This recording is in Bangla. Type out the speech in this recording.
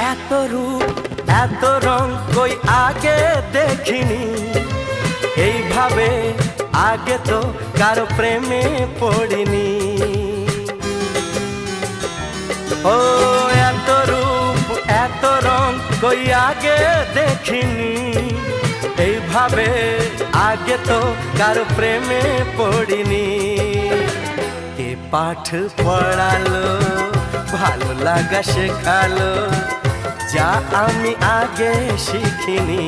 এত রূপ এত রং কই আগে দেখিনি, এইভাবে আগে তো কারো প্রেমে পড়িনি। ও এত রূপ এত রং কই আগে দেখিনি, এইভাবে আগে তো কারো প্রেমে পড়িনি। কে পাঠ পড়ালো ভালো লাগা শেখালো, যা আমি আগে শিখিনি।